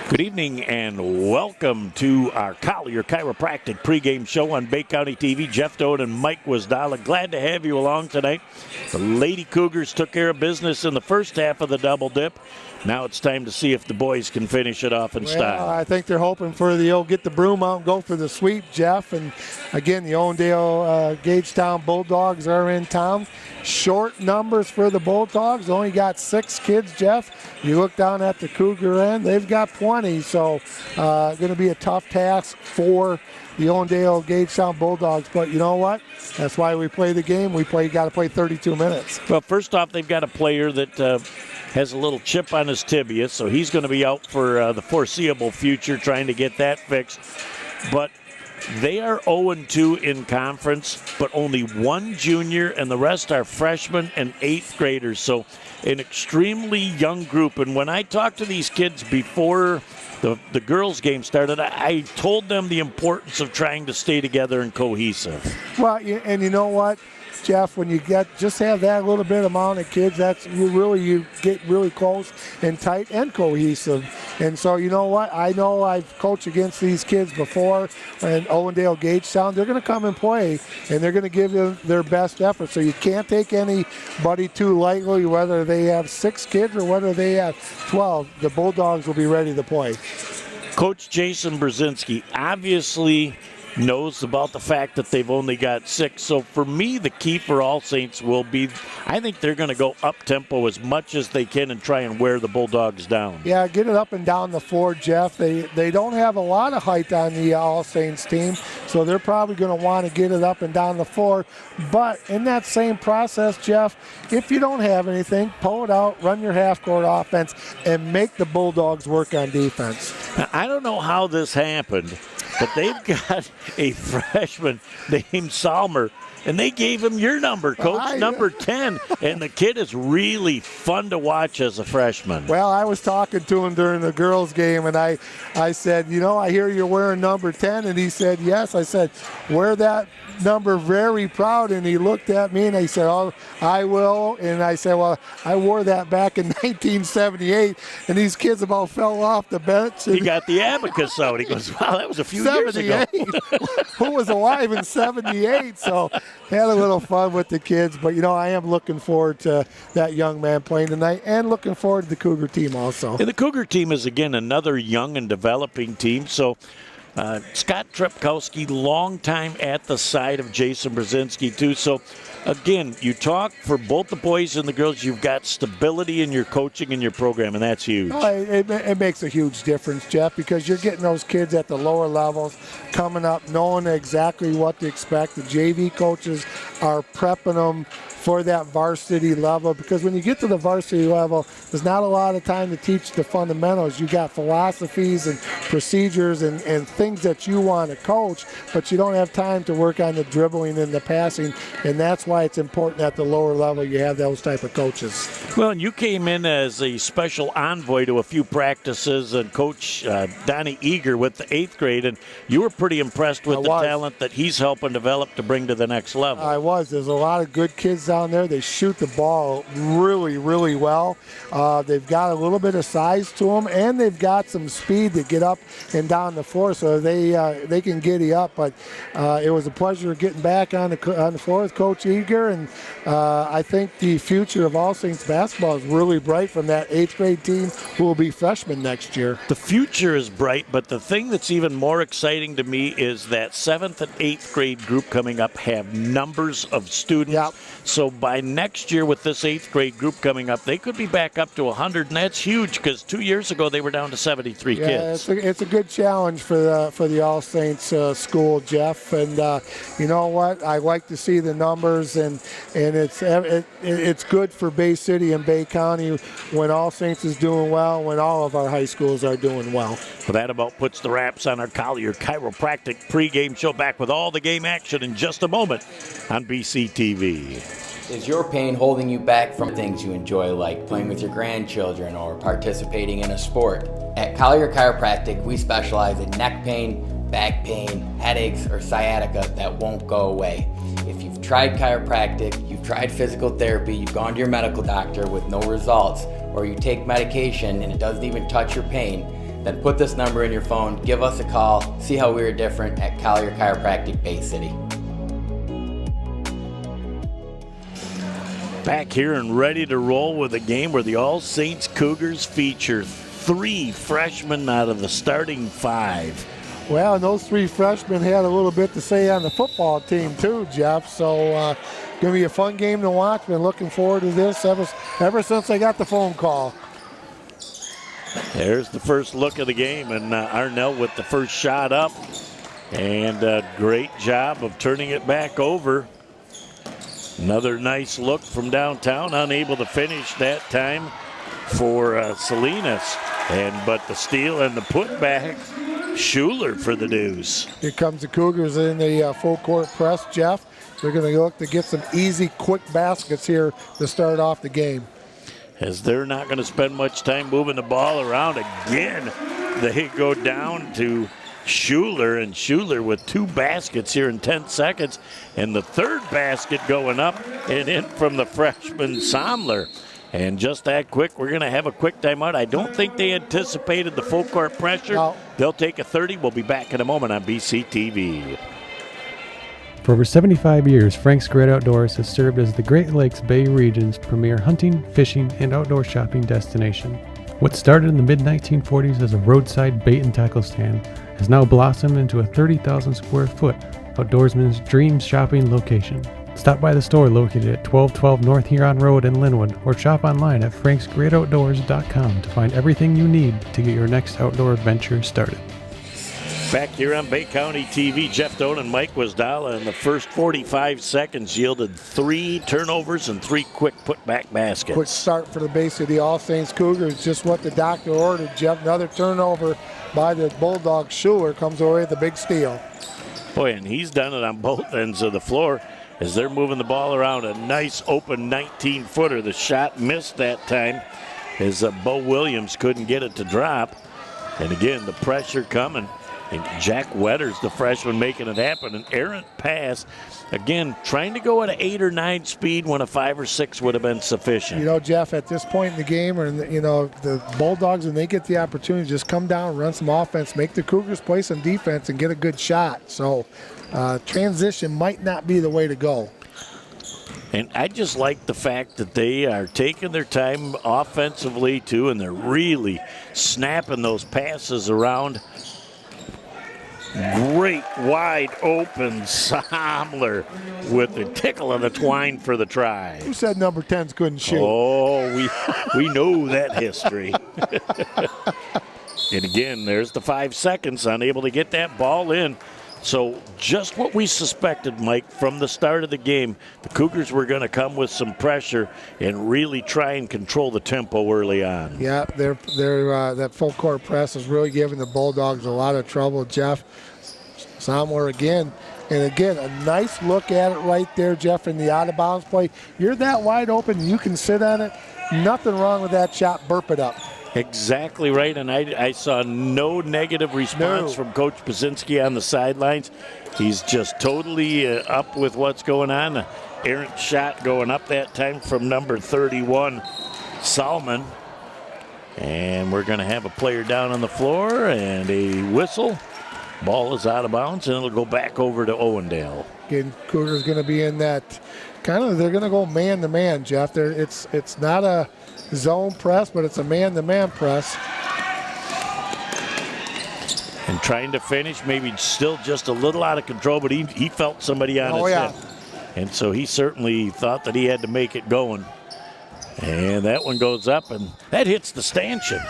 Good evening and welcome to our Collier Chiropractic pregame show on Bay County TV. Jeff Doan and Mike Wasdala, glad to have you along tonight. The Lady Cougars took care of business in the first half of the double dip. Now it's time to see if the boys can finish it off in style. I think they're hoping for the get the broom out and go for the sweep, Jeff. And again, the Owendale-Gagetown Bulldogs are in town. Short numbers for the Bulldogs. Only got 6 kids, Jeff. You look down at the Cougar end, they've got 20. So going to be a tough task for the Owendale-Gagetown Bulldogs. But you know what? That's why we play the game. Got to play 32 minutes. Well, first off, they've got a player that has a little chip on his tibia, so he's going to be out for the foreseeable future trying to get that fixed. But they are 0-2 in conference, but only 1 junior, and the rest are freshmen and 8th graders. So an extremely young group. And when I talked to these kids before the girls' game started, I told them the importance of trying to stay together and cohesive. Well, and you know what, Jeff, when you just have that little bit amount of kids, you get really close and tight and cohesive. And so, you know what, I know I've coached against these kids before, and Owendale-Gagetown, they're going to come and play, and they're going to give them their best effort. So you can't take anybody too lightly, whether they have 6 kids or whether they have 12. The Bulldogs will be ready to play. Coach Jason Brzezinski obviously knows about the fact that they've only got 6. So for me, the key for All Saints will be, I think they're going to go up-tempo as much as they can and try and wear the Bulldogs down. Yeah, get it up and down the floor, Jeff. They don't have a lot of height on the All Saints team, so they're probably going to want to get it up and down the floor. But in that same process, Jeff, if you don't have anything, pull it out, run your half-court offense, and make the Bulldogs work on defense. Now, I don't know how this happened, but they've got a freshman named Salmer, and they gave him your number, Coach, number 10. And the kid is really fun to watch as a freshman. Well, I was talking to him during the girls' game, and I said, I hear you're wearing number 10. And he said, yes. I said, wear that number very proud. And he looked at me, and he said, oh, I will. And I said, well, I wore that back in 1978. And these kids about fell off the bench. He got the abacus out. He goes, wow, that was a few years ago. Who was alive in 78? So had a little fun with the kids. But, I am looking forward to that young man playing tonight and looking forward to the Cougar team also. And the Cougar team is, again, another young and developing team. So Scott Trepkowski, long time at the side of Jason Brzezinski, too. So, again, you talk for both the boys and the girls, you've got stability in your coaching and your program, and that's huge. Oh, it makes a huge difference, Jeff, because you're getting those kids at the lower levels coming up, knowing exactly what to expect. The JV coaches are prepping them for that varsity level, because when you get to the varsity level, there's not a lot of time to teach the fundamentals. You got philosophies and procedures and things that you want to coach, but you don't have time to work on the dribbling and the passing, and that's why it's important at the lower level you have those type of coaches. Well, and you came in as a special envoy to a few practices, and Coach Donnie Eager with the 8th grade, and you were pretty impressed with the talent that he's helping develop to bring to the next level. I was. There's a lot of good kids down there. They shoot the ball really, really well. They've got a little bit of size to them, and they've got some speed to get up and down the floor, so they can giddy up. But it was a pleasure getting back on the floor with Coach Eager, and I think the future of All Saints basketball is really bright from that 8th grade team who will be freshmen next year. The future is bright, but the thing that's even more exciting to me is that 7th and 8th grade group coming up have numbers of students. Yep. So by next year with this 8th grade group coming up, they could be back up to 100, and that's huge because 2 years ago they were down to 73 kids. It's a good challenge for the All Saints school, Jeff. And you know what? I like to see the numbers, and it's good for Bay City and Bay County when All Saints is doing well, when all of our high schools are doing well. Well, that about puts the wraps on our Collier Chiropractic pregame show. Back with all the game action in just a moment on BCTV. Is your pain holding you back from things you enjoy, like playing with your grandchildren or participating in a sport? At Collier Chiropractic, we specialize in neck pain, back pain, headaches, or sciatica that won't go away. If you've tried chiropractic, you've tried physical therapy, you've gone to your medical doctor with no results, or you take medication and it doesn't even touch your pain, then put this number in your phone, give us a call, see how we are different at Collier Chiropractic Bay City. Back here and ready to roll with a game where the All Saints Cougars feature 3 freshmen out of the starting 5. Well, and those 3 freshmen had a little bit to say on the football team too, Jeff. So going to be a fun game to watch. Been looking forward to this ever since I got the phone call. There's the first look of the game, and Arnell with the first shot up. And a great job of turning it back over. Another nice look from downtown, unable to finish that time for Salinas. But the steal and the putback, Schuler for the Deuce. Here comes the Cougars in the full court press, Jeff. They're going to look to get some easy, quick baskets here to start off the game. As they're not going to spend much time moving the ball around again, they go down to Schuler, and Schuler with 2 baskets here in 10 seconds, and the third basket going up and in from the freshman Somler. And just that quick, we're going to have a quick timeout. I don't think they anticipated the full court pressure. No. They'll take a 30. We'll be back in a moment on BCTV. For over 75 years, Frank's Great Outdoors has served as the Great Lakes Bay region's premier hunting, fishing, and outdoor shopping destination. What started in the mid-1940s as a roadside bait and tackle stand has now blossomed into a 30,000 square foot outdoorsman's dream shopping location. Stop by the store located at 1212 North Huron Road in Linwood, or shop online at franksgreatoutdoors.com to find everything you need to get your next outdoor adventure started. Back here on Bay County TV, Jeff Doan and Mike Wasdala in the first 45 seconds yielded 3 turnovers and 3 quick putback baskets. Quick start for the base of the All Saints Cougars, just what the doctor ordered, Jeff. Another turnover by the Bulldog. Schuler comes away with the big steal. Boy, and he's done it on both ends of the floor as they're moving the ball around. A nice open 19-footer. The shot missed that time as Bo Williams couldn't get it to drop. And again, the pressure coming. And Jack Wetters, the freshman, making it happen. An errant pass. Again, trying to go at an 8 or 9 speed when a 5 or 6 would have been sufficient. You know, Jeff, at this point in the game, or the Bulldogs, when they get the opportunity, just come down, run some offense, make the Cougars play some defense, and get a good shot. So transition might not be the way to go. And I just like the fact that they are taking their time offensively, too, and they're really snapping those passes around. Great wide open Somler with the tickle of the twine for the try. Who said number 10s couldn't shoot? Oh, we know that history. And again, there's the 5 seconds, unable to get that ball in. So just what we suspected, Mike, from the start of the game. The Cougars were going to come with some pressure and really try and control the tempo early on. Yeah, that full court press is really giving the Bulldogs a lot of trouble, Jeff. Somewhere again. And again, a nice look at it right there, Jeff, in the out-of-bounds play. You're that wide open, you can sit on it. Nothing wrong with that shot. Burp it up. Exactly right, and I saw no negative response from Coach Pazinski on the sidelines. He's just totally up with what's going on. An errant shot going up that time from number 31, Salmon. And we're going to have a player down on the floor and a whistle. Ball is out of bounds, and it'll go back over to Owendale. Again, Cougars going to be in that they're going to go man-to-man, Jeff. It's not a zone press, but it's a man-to-man press. And trying to finish, maybe still just a little out of control, but he felt somebody on his hip. And so he certainly thought that he had to make it going. And that one goes up, and that hits the stanchion.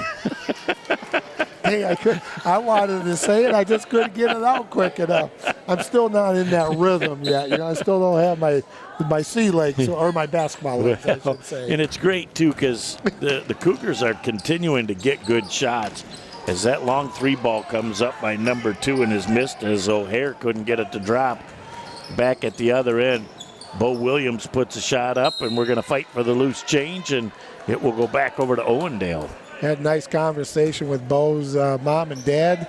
Hey, I wanted to say it. I just couldn't get it out quick enough. I'm still not in that rhythm yet. I still don't have my sea legs or my basketball legs, I should say. And it's great, too, because the Cougars are continuing to get good shots. As that long 3 ball comes up by number 2 and is missed as O'Hare couldn't get it to drop. Back at the other end, Bo Williams puts a shot up, and we're going to fight for the loose change, and it will go back over to Owendale. Had a nice conversation with Bo's mom and dad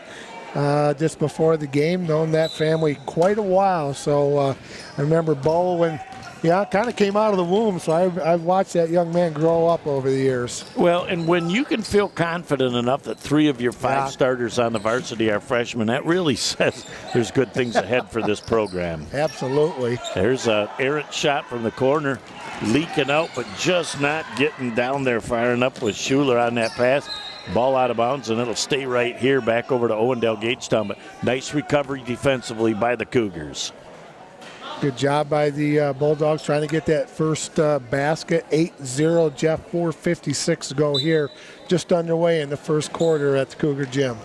just before the game. Known that family quite a while. So I remember Bo when Yeah, kind of came out of the womb, so I've watched that young man grow up over the years. Well, and when you can feel confident enough that 3 of your 5 Yeah. starters on the varsity are freshmen, that really says there's good things ahead for this program. Absolutely. There's an errant shot from the corner, leaking out, but just not getting down there far enough with Schuler on that pass. Ball out of bounds, and it'll stay right here back over to Owendale-Gagetown. But nice recovery defensively by the Cougars. Good job by the Bulldogs trying to get that first basket. 8-0, Jeff, 4:56 to go here. Just underway in the first quarter at the Cougar Gym.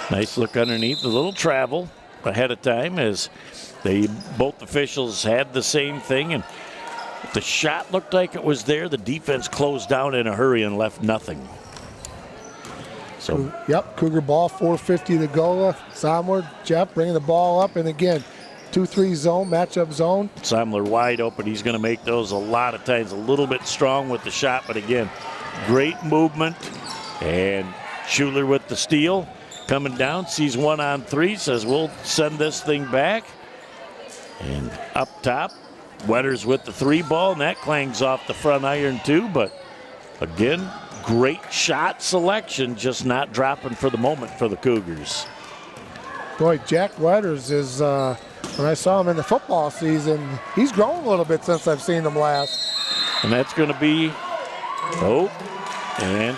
Nice look underneath, a little travel ahead of time as both officials had the same thing. And the shot looked like it was there. The defense closed down in a hurry and left nothing. So, Yep, Cougar ball, 4:50 to go. Somler, Jeff bringing the ball up, and again, 2-3 zone, matchup zone. Somler wide open. He's going to make those a lot of times a little bit strong with the shot, but again, great movement. And Schuler with the steal. Coming down, sees 1 on 3, says we'll send this thing back. And up top, Wetters with the 3 ball, and that clangs off the front iron too. But again, great shot selection, just not dropping for the moment for the Cougars. Boy, Jack Wetters is, when I saw him in the football season, he's grown a little bit since I've seen him last. And that's going to be, and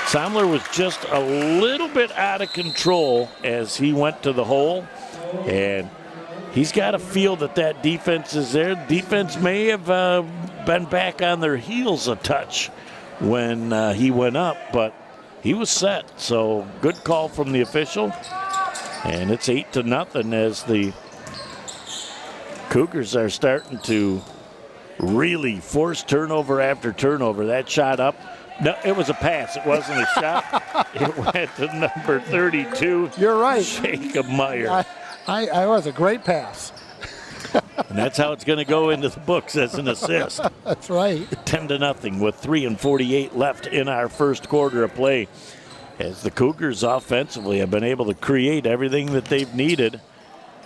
Somler was just a little bit out of control as he went to the hole. And he's got to feel that defense is there. Defense may have been back on their heels a touch when he went up, but he was set. So good call from the official. And it's 8-0 as the Cougars are starting to really force turnover after turnover. That shot up. No, it was a pass. It wasn't a shot. It went to number 32. You're right. Jacob Meyer. I was a great pass. And that's how it's going to go into the books as an assist. That's right. 10-0 with 3:48 left in our first quarter of play. As the Cougars offensively have been able to create everything that they've needed.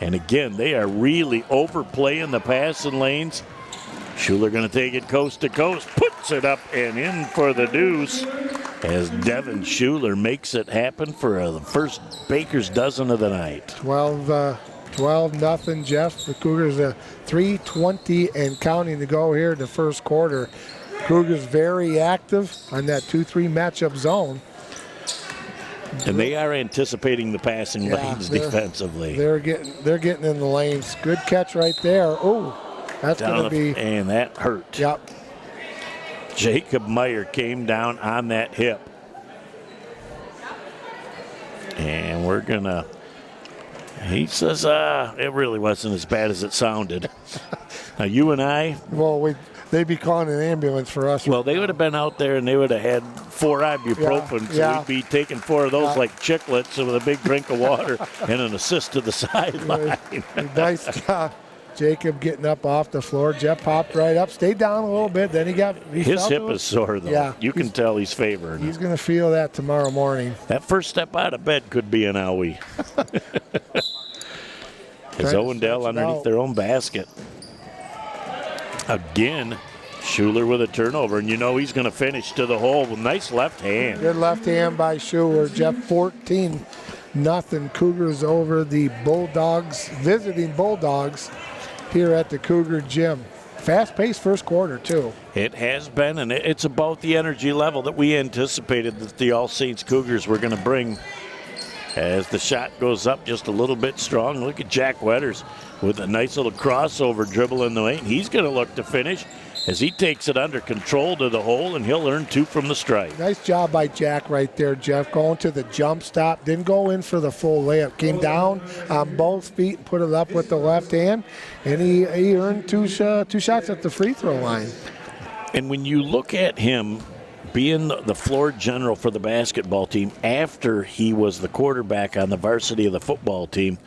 And again, they are really overplaying the passing lanes. Schuler going to take it coast to coast, puts it up and in for the deuce as Devin Schuler makes it happen for the first Baker's dozen of the night. 12-0, Jeff. The Cougars 3:20 and counting to go here in the first quarter. Cougars very active on that 2-3 matchup zone. And they are anticipating the passing lanes defensively. They're getting in the lanes. Good catch right there. Oh, that's going to be. And that hurt. Yep. Jacob Meyer came down on that hip. And we're going to. He says, it really wasn't as bad as it sounded. Now, you and I. Well, they'd be calling an ambulance for us. Well, they would have been out there and they would have had 4 ibuprofen. So we'd be taking 4 of those like chiclets with a big drink of water and an assist to the sideline. Nice job. Jacob getting up off the floor. Jeff popped right up, stayed down a little bit. Then his hip is sore, though. Yeah, you can tell he's favored. He's going to feel that tomorrow morning. That first step out of bed could be an owie. As Owendale underneath their own basket. Again, Schuler with a turnover, and you know he's going to finish to the hole with nice left hand. Good left hand by Schuler. Jeff, 14-0 Cougars over the Bulldogs, visiting Bulldogs here at the Cougar Gym. Fast-paced first quarter, too. It has been, and it's about the energy level that we anticipated that the All Saints Cougars were going to bring as the shot goes up just a little bit strong. Look at Jack Wetters with a nice little crossover dribble in the lane. He's going to look to finish as he takes it under control to the hole, and he'll earn 2 from the stripe. Nice job by Jack right there, Jeff. Going to the jump stop. Didn't go in for the full layup. Came down on both feet and put it up with the left hand. And he earned two shots at the free throw line. And when you look at him being the floor general for the basketball team after he was the quarterback on the varsity of the football team,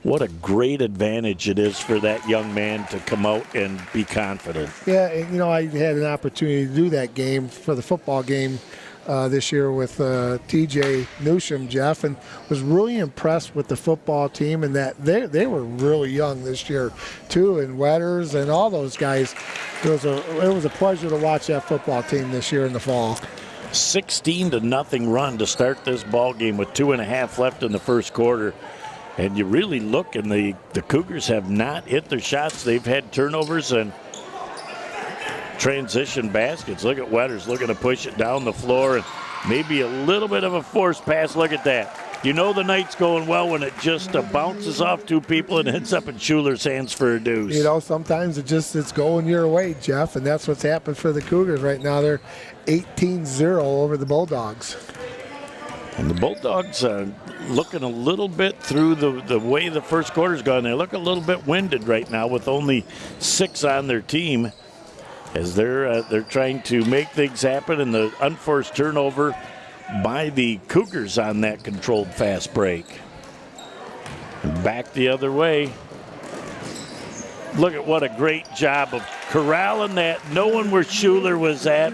what a great advantage it is for that young man to come out and be confident. Yeah, and I had an opportunity to do that game for the football game this year with TJ Newsham, Jeff, and was really impressed with the football team and that they were really young this year too, and Wetters and all those guys. It was a pleasure to watch that football team this year in the fall. 16-0 run to start this ball game with 2.5 left in the first quarter. And you really look, and the Cougars have not hit their shots. They've had turnovers and transition baskets. Look at Wetters looking to push it down the floor, and maybe a little bit of a forced pass. Look at that. You know the night's going well when it just bounces off two people and ends up in Schuler's hands for a deuce. You know, sometimes it's going your way, Jeff, and that's what's happened for the Cougars right now. They're 18-0 over the Bulldogs. And the Bulldogs looking a little bit through the way the first quarter's gone. They look a little bit winded right now with only 6 on their team as they're trying to make things happen, and the unforced turnover by the Cougars on that controlled fast break. And back the other way. Look at what a great job of corralling that, knowing where Schuler was at.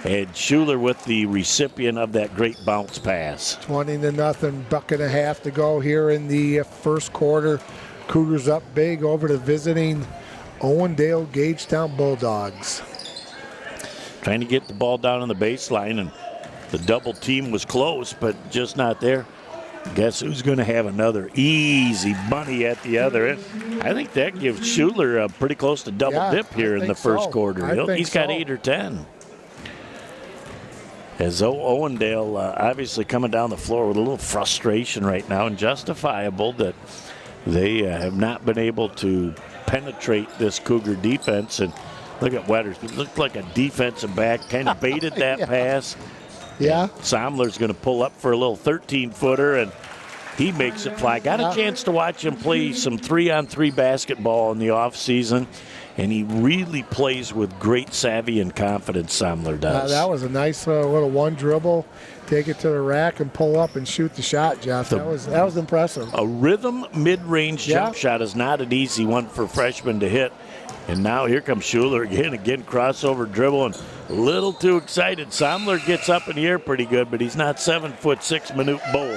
And Schuler with the recipient of that great bounce pass. 20-0, buck and a half to go here in the first quarter. Cougars up big over the visiting Owendale-Gagetown Bulldogs. Trying to get the ball down on the baseline, and the double team was close, but just not there. Guess who's going to have another easy bunny at the other end? I think that gives Schuler pretty close to double dip here in the first quarter. He's got 8 or 10. As Owendale obviously coming down the floor with a little frustration right now, and justifiable that they have not been able to penetrate this Cougar defense. And look at Wetters. He looked like a defensive back, kind of baited that pass. Yeah. And Somler's going to pull up for a little 13-footer, and he makes it fly. Got a chance to watch him play some 3-on-3 basketball in the offseason. And he really plays with great savvy and confidence, Somler does. That was a nice little one dribble, take it to the rack and pull up and shoot the shot, Jeff. That was impressive. A rhythm mid-range jump shot is not an easy one for freshmen to hit. And now here comes Schuler again, crossover dribble, and a little too excited. Somler gets up in the air pretty good, but he's not 7'6" Manute Bowl.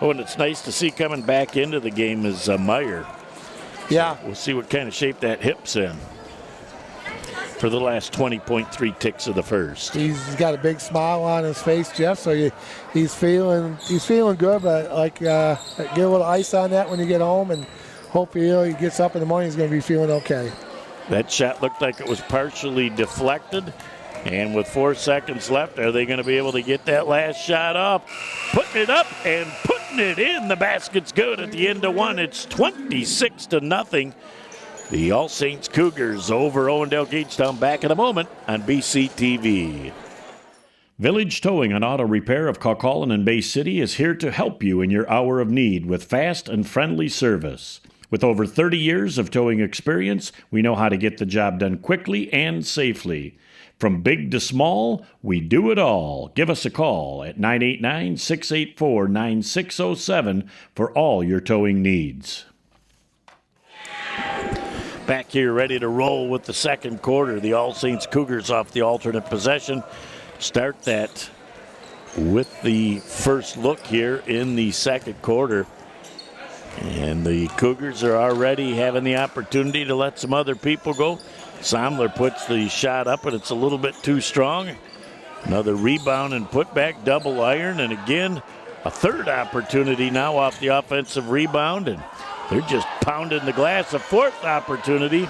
Oh, and it's nice to see coming back into the game is Meyer. Yeah. We'll see what kind of shape that hip's in for the last 20.3 ticks of the first. He's got a big smile on his face, Jeff, so he's feeling good, but get a little ice on that when you get home, and hope he gets up in the morning, he's going to be feeling okay. That shot looked like it was partially deflected, and with 4 seconds left, are they going to be able to get that last shot off? Putting it up and putting it in. The basket's good at the end of one. It's 26-0. The All Saints Cougars over Owendale-Gagetown. Back in a moment on BCTV. Village Towing and Auto Repair of Kaukaulin and Bay City is here to help you in your hour of need with fast and friendly service. With over 30 years of towing experience, we know how to get the job done quickly and safely. From big to small, we do it all. Give us a call at 989-684-9607 for all your towing needs. Back here ready to roll with the second quarter. The All Saints Cougars off the alternate possession. Start that with the first look here in the second quarter. And the Cougars are already having the opportunity to let some other people go. Somler puts the shot up, but it's a little bit too strong. Another rebound and putback, double iron, and again, a third opportunity now off the offensive rebound, and they're just pounding the glass. A fourth opportunity.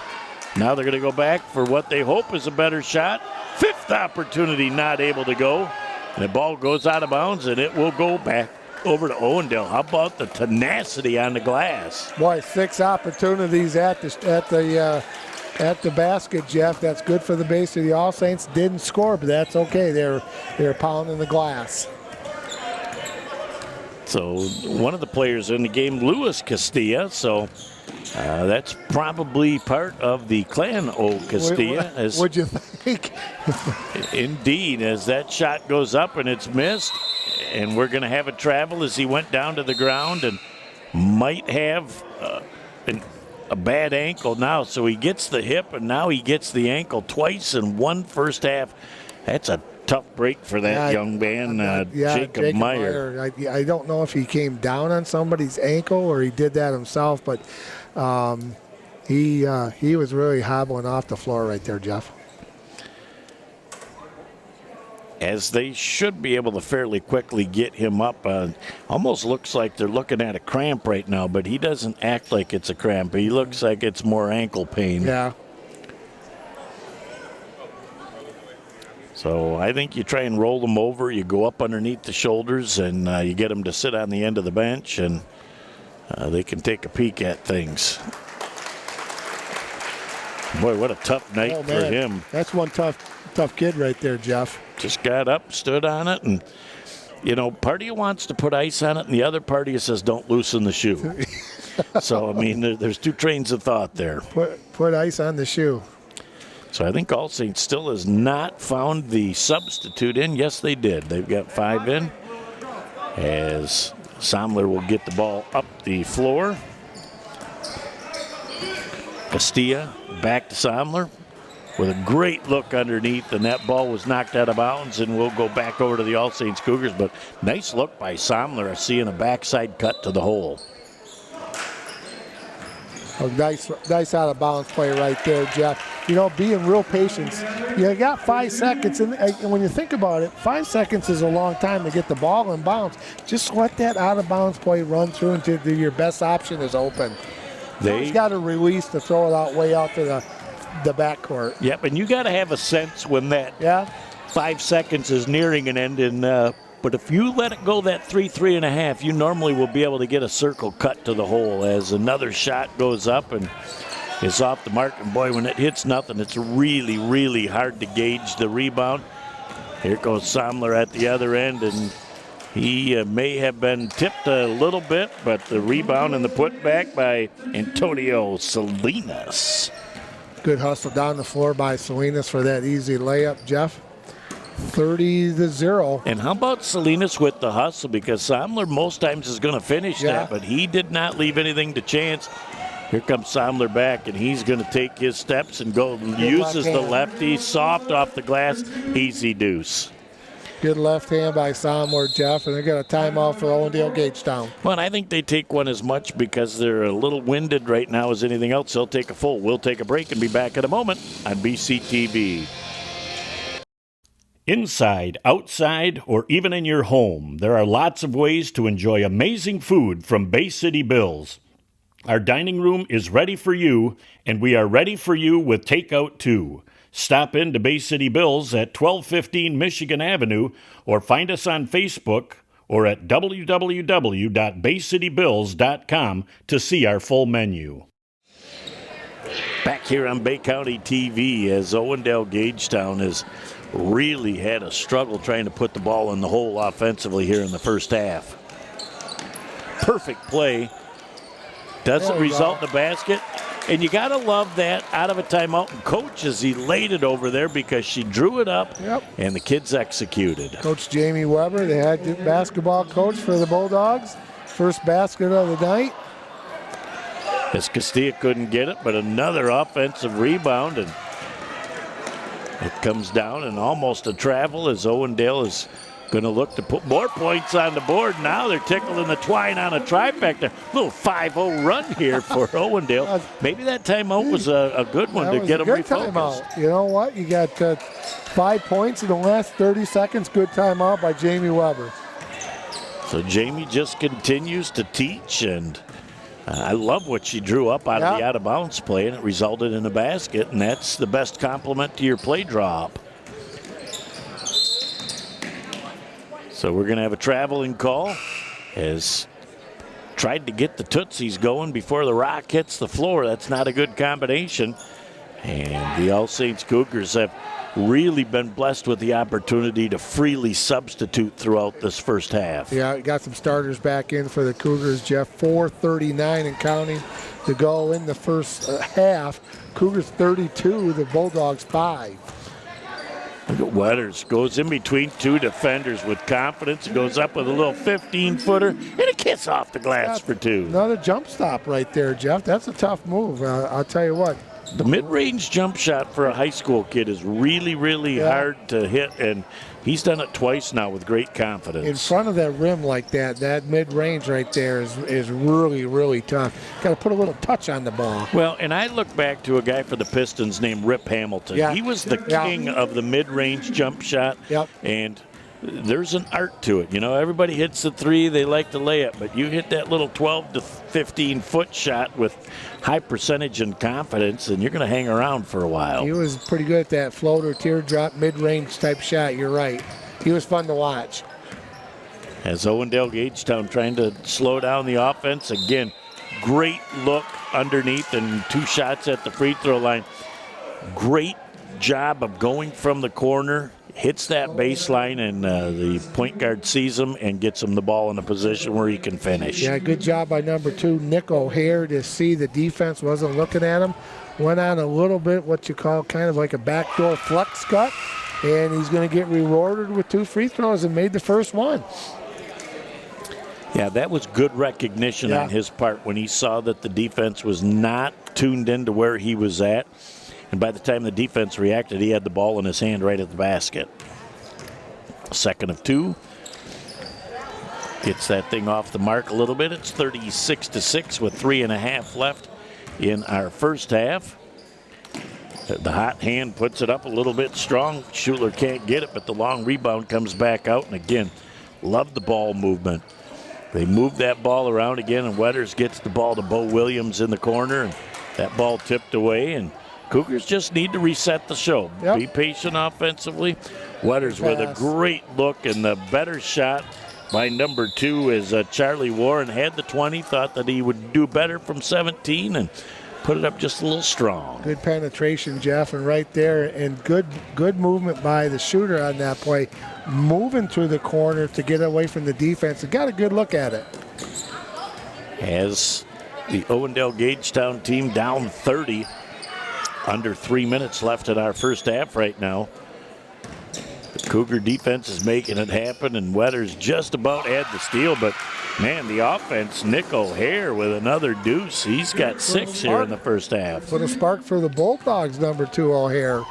Now they're going to go back for what they hope is a better shot. Fifth opportunity, not able to go. And the ball goes out of bounds, and it will go back over to Owendale. How about the tenacity on the glass? Boy, 6 opportunities at the basket, Jeff. That's good for the base of the All Saints. Didn't score, but that's okay. They're pounding the glass. So one of the players in the game, Luis Castilla. So that's probably part of the clan O Castilla. What'd you think? Indeed, as that shot goes up and it's missed, and we're going to have a travel as he went down to the ground and might have a bad ankle now. So he gets the hip, and now he gets the ankle twice in one first half. That's a tough break for that young man, Jacob Meyer. I don't know if he came down on somebody's ankle or he did that himself, but he was really hobbling off the floor right there, Jeff. As they should be able to fairly quickly get him up. Almost looks like they're looking at a cramp right now, but he doesn't act like it's a cramp. He looks like it's more ankle pain. Yeah. So I think you try and roll them over. You go up underneath the shoulders, and you get them to sit on the end of the bench, and they can take a peek at things. Boy, what a tough night for him. That's one tough kid right there, Jeff. Just got up, stood on it, and, part of you wants to put ice on it, and the other part of you says don't loosen the shoe. So, I mean, there's two trains of thought there. Put ice on the shoe. So I think All Saints still has not found the substitute in. Yes, they did. They've got 5 in, as Somler will get the ball up the floor. Castilla back to Somler with a great look underneath, and that ball was knocked out of bounds, and we'll go back over to the All Saints Cougars. But nice look by Somler, seeing a backside cut to the hole. Oh, nice out of bounds play right there, Jeff. Being real patient. You got 5 seconds, and when you think about it, 5 seconds is a long time to get the ball in bounds. Just let that out of bounds play run through until your best option is open. He's got to release to throw it out way out to the backcourt. Yep, and you got to have a sense when that 5 seconds is nearing an end. And but if you let it go that 3.5, you normally will be able to get a circle cut to the hole as another shot goes up and is off the mark. And boy, when it hits nothing, it's really, really hard to gauge the rebound. Here goes Somler at the other end, and he may have been tipped a little bit, but the rebound and the putback by Antonio Salinas. Good hustle down the floor by Salinas for that easy layup, Jeff. 30-0. And how about Salinas with the hustle? Because Somler most times is going to finish that, but he did not leave anything to chance. Here comes Somler back, and he's going to take his steps and go. Uses the lefty, soft off the glass, easy deuce. Good left hand by Somler, Jeff, and they got a timeout for Owendale-Gagetown. Well, I think they take one as much because they're a little winded right now as anything else. They'll take a full. We'll take a break and be back in a moment on BCTV. Inside, outside, or even in your home, there are lots of ways to enjoy amazing food from Bay City Bills. Our dining room is ready for you, and we are ready for you with takeout too. Stop in to Bay City Bills at 1215 Michigan Avenue, or find us on Facebook or at www.baycitybills.com to see our full menu. Back here on Bay County TV, as Owendale-Gagetown has really had a struggle trying to put the ball in the hole offensively here in the first half. Perfect play. Doesn't result in a basket. And you got to love that out of a timeout. And Coach is elated over there because she drew it up, and the kids executed. Coach Jamie Weber, the head basketball coach for the Bulldogs. First basket of the night. As Castilla couldn't get it, but another offensive rebound, and it comes down and almost a travel as Owendale is going to look to put more points on the board. Now they're tickling the twine on a trifecta. Little 5-0 run here for Owendale. Maybe that timeout was a good one to get them refocused. Timeout. You know what? You got 5 points in the last 30 seconds. Good timeout by Jamie Weber. So Jamie just continues to teach, and I love what she drew up out of the out-of-bounds play, and it resulted in a basket, and that's the best compliment to your play drop. So we're going to have a traveling call, as tried to get the Tootsies going before the rock hits the floor. That's not a good combination. And the All Saints Cougars have really been blessed with the opportunity to freely substitute throughout this first half. Yeah, got some starters back in for the Cougars, Jeff. 4:39 and counting to go in the first half. Cougars 32, the Bulldogs 5. Look at Wetters. Goes in between two defenders with confidence. Goes up with a little 15-footer and a kiss off the glass for two. Another jump stop right there, Jeff. That's a tough move. I'll tell you what. The mid-range jump shot for a high school kid is really, really hard to hit, and he's done it twice now with great confidence. In front of that rim like that mid-range right there is really, really tough. Got to put a little touch on the ball. Well, and I look back to a guy for the Pistons named Rip Hamilton. Yeah. He was the king of the mid-range jump shot, and there's an art to it. You know, everybody hits the three, they like to lay it, but you hit that little 12 to 15-foot shot with high percentage and confidence, and you're going to hang around for a while. He was pretty good at that floater, teardrop, mid-range type shot. You're right. He was fun to watch. As Owendale-Gagetown trying to slow down the offense. Again, great look underneath and 2 shots at the free throw line. Great job of going from the corner, hits that baseline, and the point guard sees him and gets him the ball in a position where he can finish. Yeah, good job by number 2, Nick O'Hare, to see the defense wasn't looking at him. Went on a little bit what you call kind of like a backdoor flex cut, and he's going to get rewarded with 2 free throws and made the first one. Yeah, that was good recognition on his part when he saw that the defense was not tuned into where he was at. And by the time the defense reacted, he had the ball in his hand right at the basket. Second of 2. Gets that thing off the mark a little bit. It's 36-6 with 3.5 left in our first half. The hot hand puts it up a little bit strong. Schuler can't get it, but the long rebound comes back out. And again, love the ball movement. They move that ball around again, and Wetters gets the ball to Bo Williams in the corner, and that ball tipped away, and Cougars just need to reset the show. Be patient offensively. Wetters with a great look, and the better shot by number 2 is Charlie Warren. Had the 20, thought that he would do better from 17, and put it up just a little strong. Good penetration, Jeff, and right there, and good movement by the shooter on that play, moving through the corner to get away from the defense. And got a good look at it. As the Owendale-Gagetown team down 30, under 3 minutes left in our first half right now. The Cougar defense is making it happen, and Wetters just about had the steal, but man, the offense, Nick O'Hare with another deuce. He's got 6 here in the first half. Put a spark for the Bulldogs, number 2 O'Hare.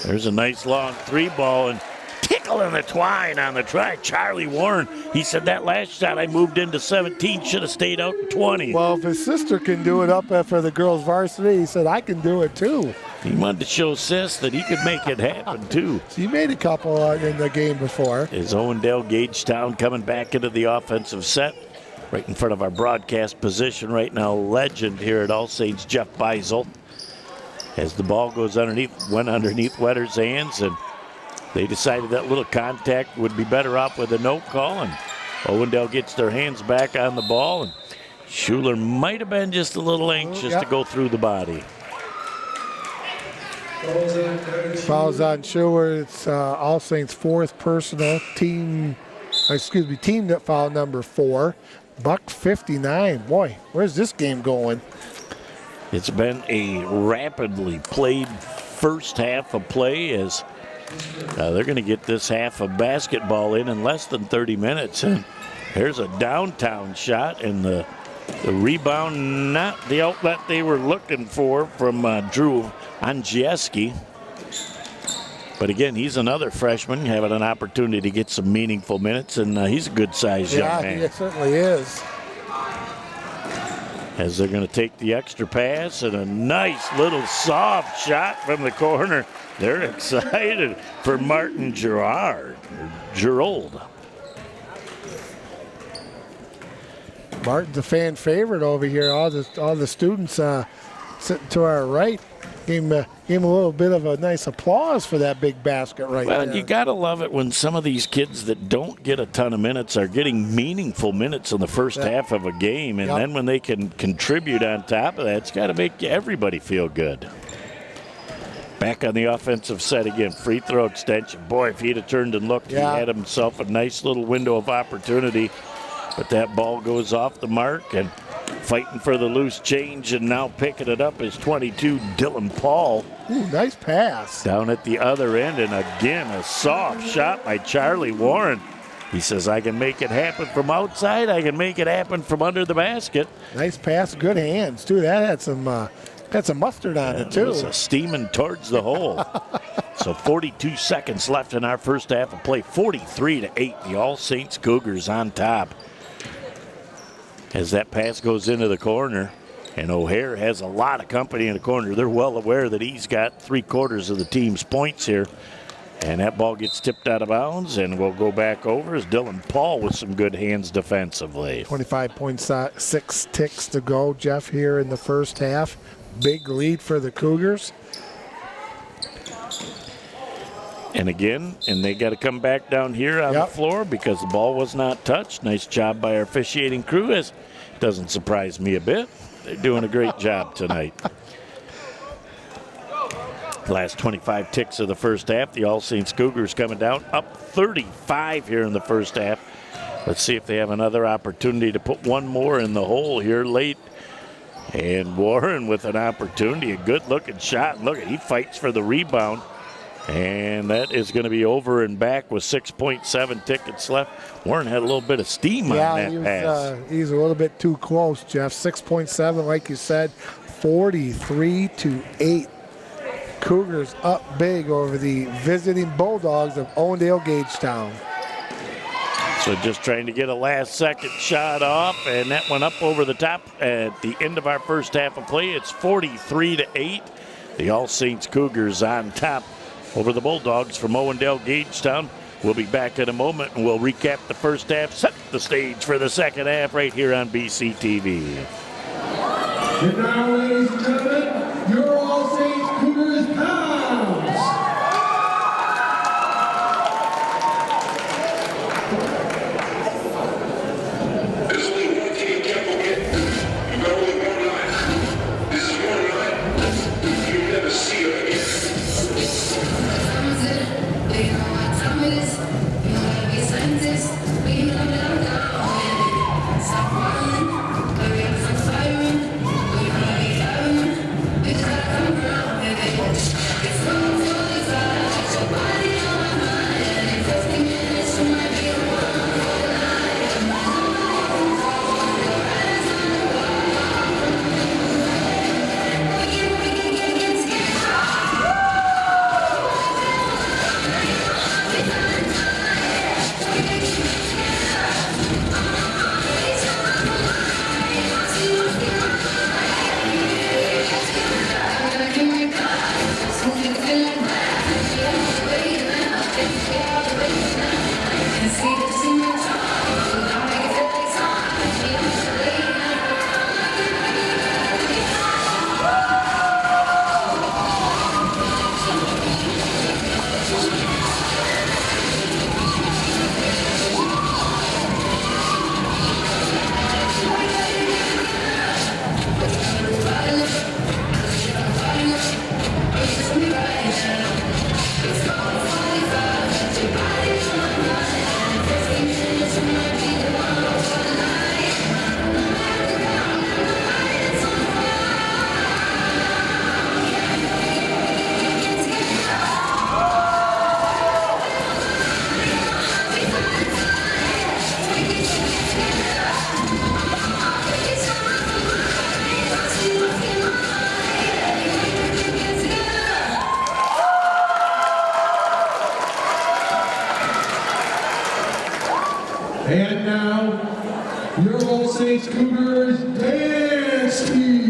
There's a nice long 3 ball, and tickling the twine on the try. Charlie Warren, he said that last shot I moved into 17, should have stayed out in 20. Well, if his sister can do it up for the girls varsity, he said, I can do it too. He wanted to show Sis that he could make it happen too. He made a couple in the game before. Is Owendale-Gagetown coming back into the offensive set? Right in front of our broadcast position right now, legend here at All Saints, Jeff Beisel. As the ball goes underneath, went underneath Wetters' hands, and they decided that little contact would be better off with a no call, and Owendale gets their hands back on the ball, and Schuler might have been just a little anxious to go through the body. Fouls on Schuler. It's All Saints' 4th personal, team that foul number 4. Buck 59. Boy, where's this game going? It's been a rapidly played first half of play, as they're going to get this half of basketball in less than 30 minutes. And there's a downtown shot, and the rebound, not the outlet they were looking for from Drew Angieski. But again, he's another freshman having an opportunity to get some meaningful minutes, and he's a good-sized young man. Yeah, he certainly is. As they're going to take the extra pass, and a nice little soft shot from the corner. They're excited for Martin Gerold. Martin's a fan favorite over here. All the students sitting to our right gave him a little bit of a nice applause for that big basket right there. Well, you got to love it when some of these kids that don't get a ton of minutes are getting meaningful minutes in the first half of a game, and then when they can contribute on top of that, it's got to make everybody feel good. Back on the offensive set again, free throw extension. Boy, if he'd have turned and looked, he had himself a nice little window of opportunity, but that ball goes off the mark, and fighting for the loose change and now picking it up is 22, Dylan Paul. Ooh, nice pass. Down at the other end, and again, a soft shot by Charlie Warren. He says, I can make it happen from outside. I can make it happen from under the basket. Nice pass, good hands, too. That had some Had some mustard on it, too. It was steaming towards the hole. So 42 seconds left in our first half of play. 43-8. The All Saints Cougars on top. As that pass goes into the corner. And O'Hare has a lot of company in the corner. They're well aware that he's got 3/4 of the team's points here. And that ball gets tipped out of bounds and will go back over as Dylan Paul with some good hands defensively. 25.6 ticks to go, Jeff, here in the first half. Big lead for the Cougars. And again, and they got to come back down here on the floor because the ball was not touched. Nice job by our officiating crew. As doesn't surprise me a bit. They're doing a great job tonight. Last 25 ticks of the first half. The All Saints Cougars coming down up 35 here in the first half. Let's see if they have another opportunity to put one more in the hole here late. And Warren with an opportunity, a good-looking shot. Look, he fights for the rebound. And that is going to be over and back with 6.7 tickets left. Warren had a little bit of steam on that pass. He's a little bit too close, Jeff. 6.7, like you said, 43-8. Cougars up big over the visiting Bulldogs of Owendale-Gagetown. So just trying to get a last-second shot off, and that went up over the top at the end of our first half of play. It's 43-8. The All Saints Cougars on top over the Bulldogs from Owendale-Gagetown. We'll be back in a moment, and we'll recap the first half, set the stage for the second half right here on BCTV. And now, ladies and gentlemen, your All Saints Cougars pounds. There's only one thing you can't forget. You got only one life. This is one life. You'll never see her again. And now, your All Saints Cougars dance team.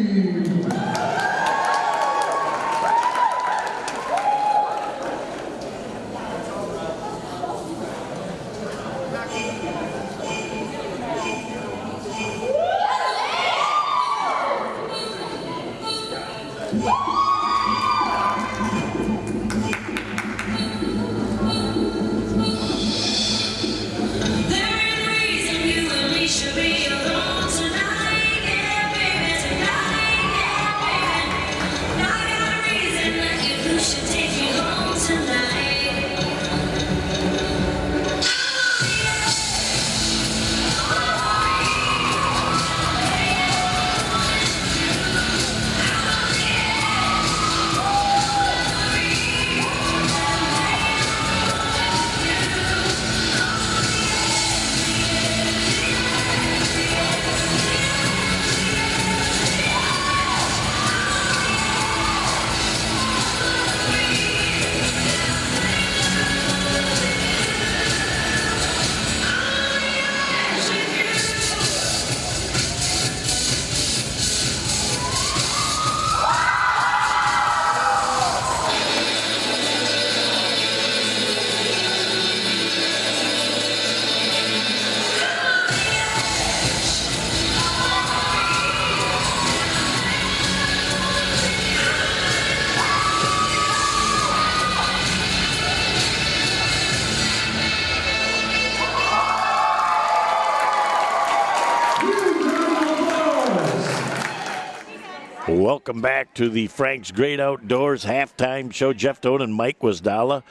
Welcome back to the Frank's Great Outdoors halftime show. Jeff Doan and Mike Wasdala.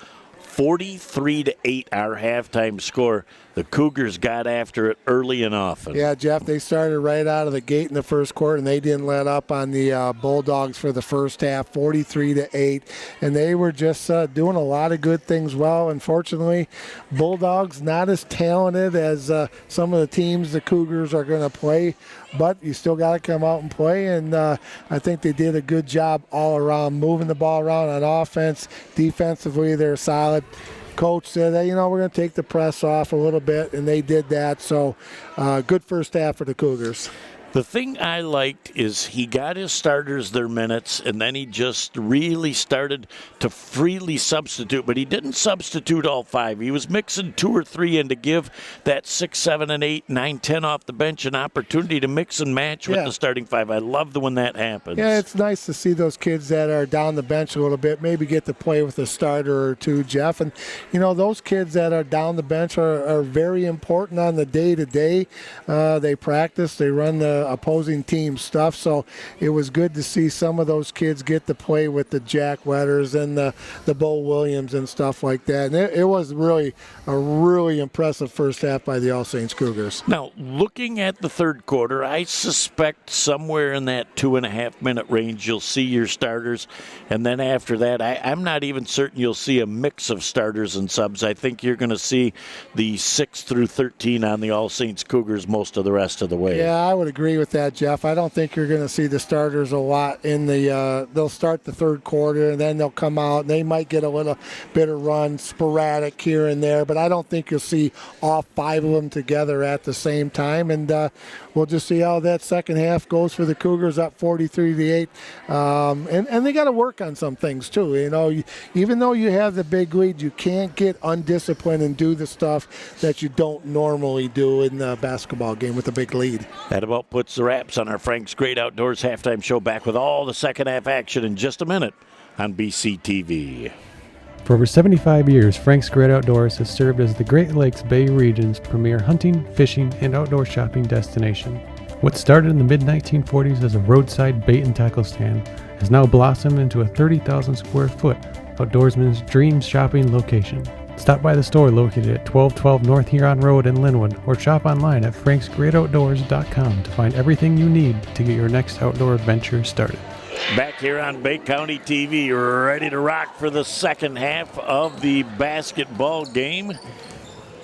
43-8 our halftime score. The Cougars got after it early and often. Yeah, Jeff, they started right out of the gate in the first quarter, and they didn't let up on the Bulldogs for the first half, 43-8. And they were just doing a lot of good things well. Unfortunately, Bulldogs not as talented as some of the teams the Cougars are going to play, but you still got to come out and play. And I think they did a good job all around, moving the ball around on offense. Defensively, they're solid. Coach said, hey, we're going to take the press off a little bit, and they did that. So good first half for the Cougars. The thing I liked is he got his starters their minutes, and then he just really started to freely substitute. But he didn't substitute all five. He was mixing 2 or 3 in to give that 6, 7, and 8, 9, 10 off the bench an opportunity to mix and match with the starting five. I love when that happens. Yeah, it's nice to see those kids that are down the bench a little bit maybe get to play with a starter or two, Jeff. And, those kids that are down the bench are very important on the day-to-day. They practice. They run the opposing team stuff, so it was good to see some of those kids get to play with the Jack Wetters and the Bo Williams and stuff like that. And it was really a really impressive first half by the All Saints Cougars. Now, looking at the third quarter, I suspect somewhere in that 2.5-minute range you'll see your starters, and then after that, I'm not even certain you'll see a mix of starters and subs. I think you're going to see the 6 through 13 on the All Saints Cougars most of the rest of the way. Yeah, I would agree with that, Jeff. I don't think you're going to see the starters a lot in the they'll start the third quarter and then they'll come out and they might get a little bit of run sporadic here and there, but I don't think you'll see all 5 of them together at the same time. And we'll just see how that second half goes for the Cougars, up 43-8. And they got to work on some things too. Even though you have the big lead, you can't get undisciplined and do the stuff that you don't normally do in the basketball game with a big lead. That about puts the wraps on our Frank's Great Outdoors halftime show. Back with all the second half action in just a minute on BCTV. For over 75 years, Frank's Great Outdoors has served as the Great Lakes Bay region's premier hunting, fishing, and outdoor shopping destination. What started in the mid-1940s as a roadside bait and tackle stand has now blossomed into a 30,000 square foot outdoorsman's dream shopping location. Stop by the store located at 1212 North Huron Road in Linwood, or shop online at franksgreatoutdoors.com to find everything you need to get your next outdoor adventure started. Back here on Bay County TV, ready to rock for the second half of the basketball game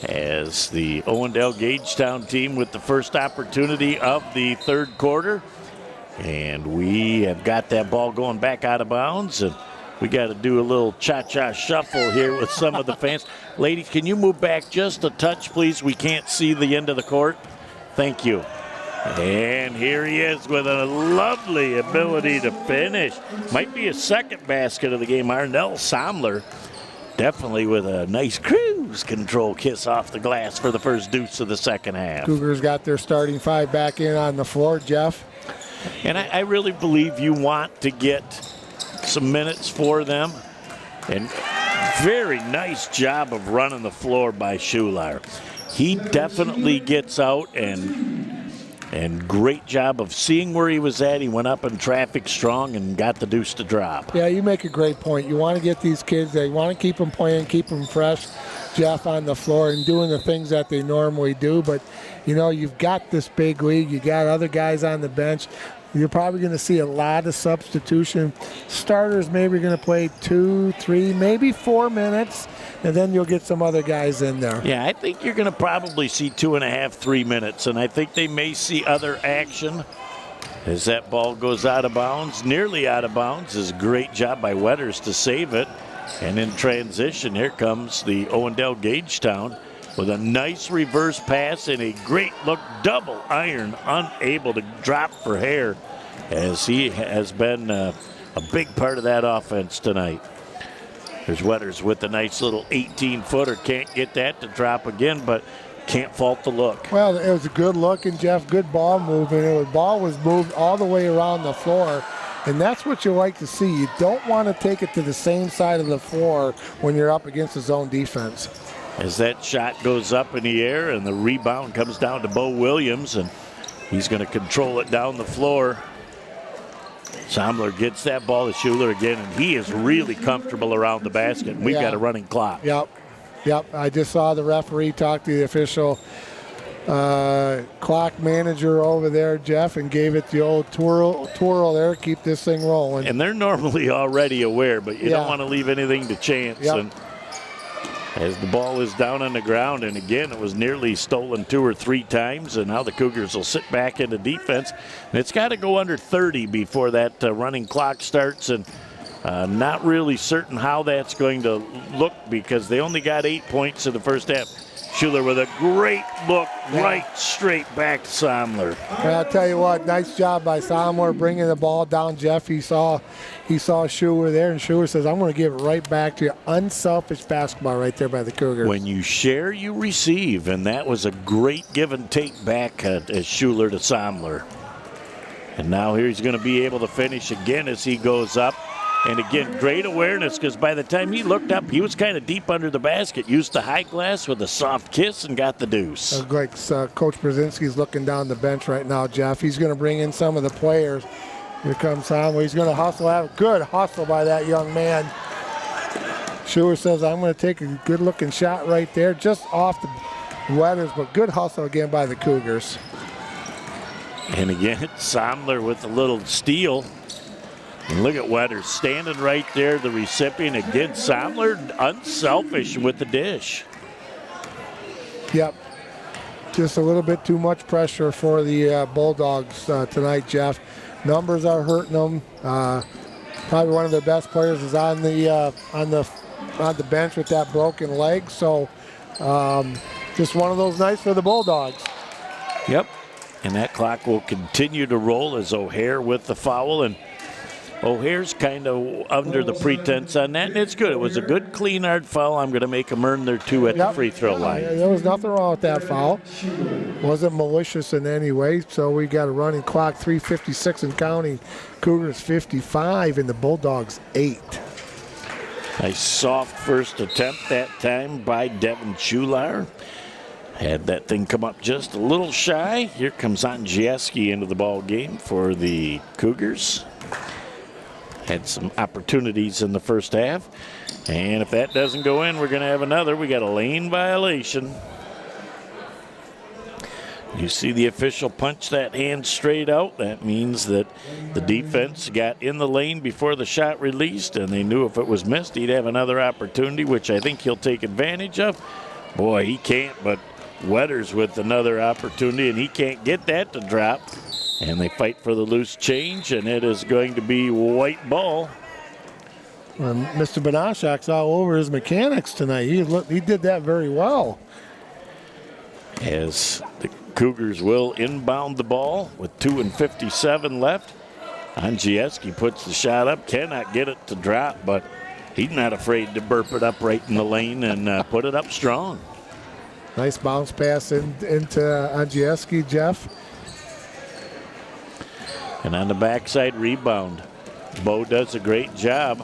as the Owendale-Gagetown team with the first opportunity of the third quarter. And we have got that ball going back out of bounds, and we got to do a little cha-cha shuffle here with some of the fans. Ladies, can you move back just a touch, please? We can't see the end of the court. Thank you. And here he is with a lovely ability to finish. Might be his second basket of the game. Arnell Somler definitely with a nice cruise control kiss off the glass for the first deuce of the second half. Cougars got their starting 5 back in on the floor, Jeff. And I really believe you want to get some minutes for them. And very nice job of running the floor by Schular. He definitely gets out and great job of seeing where he was at. He went up in traffic strong and got the deuce to drop. Yeah, you make a great point. You want to get these kids, they want to keep them playing, keep them fresh, Jeff, on the floor and doing the things that they normally do. But, you've got this big league. You got other guys on the bench. You're probably going to see a lot of substitution. Starters maybe going to play 2, 3, maybe 4 minutes, and then you'll get some other guys in there. Yeah, I think you're going to probably see 2.5, 3 minutes, and I think they may see other action as that ball goes out of bounds, nearly out of bounds. Is a great job by Wetters to save it. And in transition, here comes the Owendale-Gagetown with a nice reverse pass and a great look, double iron, unable to drop for Hare, as he has been a big part of that offense tonight. There's Wetters with a nice little 18-footer. Can't get that to drop again, but can't fault the look. Well, it was a good look, and Jeff, good ball movement. The ball was moved all the way around the floor, and that's what you like to see. You don't want to take it to the same side of the floor when you're up against the zone defense. As that shot goes up in the air and the rebound comes down to Bo Williams, and he's going to control it down the floor. Somler gets that ball to Schuler again, and he is really comfortable around the basket. We've got a running clock. Yep. I just saw the referee talk to the official clock manager over there, Jeff, and gave it the old twirl there, keep this thing rolling. And they're normally already aware, but you don't want to leave anything to chance. Yep. And as the ball is down on the ground, and again, it was nearly stolen 2 or 3 times, and now the Cougars will sit back into defense. And it's got to go under 30 before that running clock starts, and not really certain how that's going to look because they only got 8 points in the first half. Schuler with a great look right straight back to Somler. And I'll tell you what, nice job by Somler bringing the ball down, Jeff. He saw Schuler there, and Schuler says, I'm going to give it right back to you. Unselfish basketball right there by the Cougars. When you share, you receive, and that was a great give and take back as Schuler to Somler. And now here he's going to be able to finish again as he goes up. And again, great awareness because by the time he looked up, he was kind of deep under the basket. Used the high glass with a soft kiss and got the deuce. Like Coach Brzezinski's looking down the bench right now, Jeff. He's going to bring in some of the players. Here comes Somler. He's going to hustle. Have a good hustle by that young man. Schuler says, I'm going to take a good-looking shot right there, just off the Weathers, but good hustle again by the Cougars. And again, Somler with a little steal. And look at Weathers standing right there, the recipient. Again, Somler unselfish with the dish. Yep. Just a little bit too much pressure for the Bulldogs tonight, Jeff. Numbers are hurting them. Probably one of their best players is on the bench with that broken leg. So just one of those nights for the Bulldogs. Yep. And that clock will continue to roll as O'Hare with the foul. And O'Hare's kind of under the pretense on that, and it's good. It was a good, clean, hard foul. I'm going to make them earn their 2 at the free throw line. There was nothing wrong with that foul. Wasn't malicious in any way, so we got a running clock, 3:56 and counting. Cougars 55 and the Bulldogs 8. Nice soft first attempt that time by Devin Schuler. Had that thing come up just a little shy. Here comes Andrzejewski into the ball game for the Cougars. Had some opportunities in the first half. And if that doesn't go in, we're going to have another. We got a lane violation. You see the official punch that hand straight out. That means that the defense got in the lane before the shot released, and they knew if it was missed, he'd have another opportunity, which I think he'll take advantage of. Boy, he can't, but Weathers with another opportunity, and he can't get that to drop. And they fight for the loose change, and it is going to be white ball. Mr. Banashak's all over his mechanics tonight. He did that very well. As the Cougars will inbound the ball with 2:57 left. Andrzejewski puts the shot up, cannot get it to drop, but he's not afraid to burp it up right in the lane and put it up strong. Nice bounce pass into Andrzejewski, Jeff. And on the backside rebound, Bo does a great job.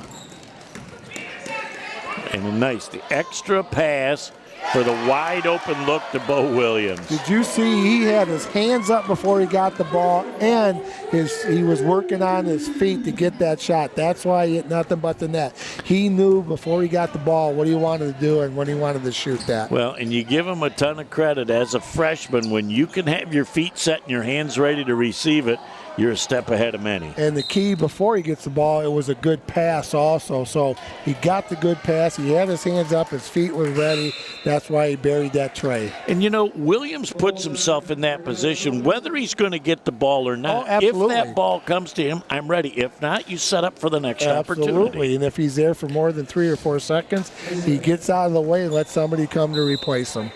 And the extra pass for the wide open look to Bo Williams. Did you see he had his hands up before he got the ball, and he was working on his feet to get that shot. That's why he hit nothing but the net. He knew before he got the ball what he wanted to do and when he wanted to shoot that. Well, and you give him a ton of credit as a freshman when you can have your feet set and your hands ready to receive it. You're a step ahead of many. And the key before he gets the ball, it was a good pass also. So he got the good pass. He had his hands up. His feet were ready. That's why he buried that tray. And, Williams puts himself in that position, whether he's going to get the ball or not. Oh, absolutely. If that ball comes to him, I'm ready. If not, you set up for the next opportunity. Absolutely. And if he's there for more than 3 or 4 seconds, he gets out of the way and lets somebody come to replace him.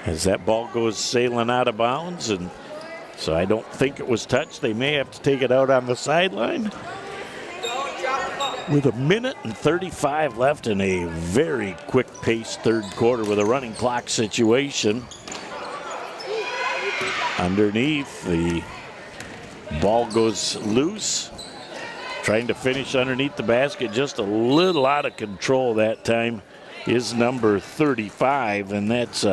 As that ball goes sailing out of bounds, and so I don't think it was touched. They may have to take it out on the sideline. With 1:35 left in a very quick-paced third quarter with a running clock situation. Underneath, the ball goes loose. Trying to finish underneath the basket, just a little out of control that time is number 35, and that's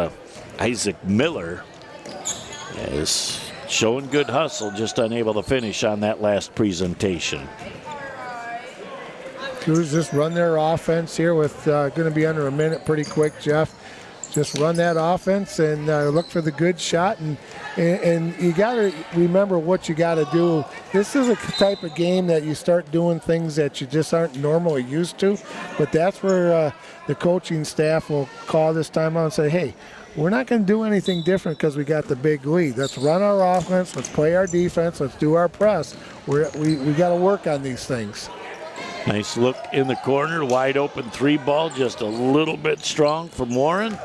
Isaac Miller. As showing good hustle, just unable to finish on that last presentation. Cougars just run their offense here with going to be under a minute pretty quick, Jeff. Just run that offense and look for the good shot. And you got to remember what you got to do. This is a type of game that you start doing things that you just aren't normally used to. But that's where the coaching staff will call this timeout and say, hey, we're not going to do anything different because we got the big lead. Let's run our offense. Let's play our defense. Let's do our press. We got to work on these things. Nice look in the corner. Wide open 3 ball. Just a little bit strong from Warren.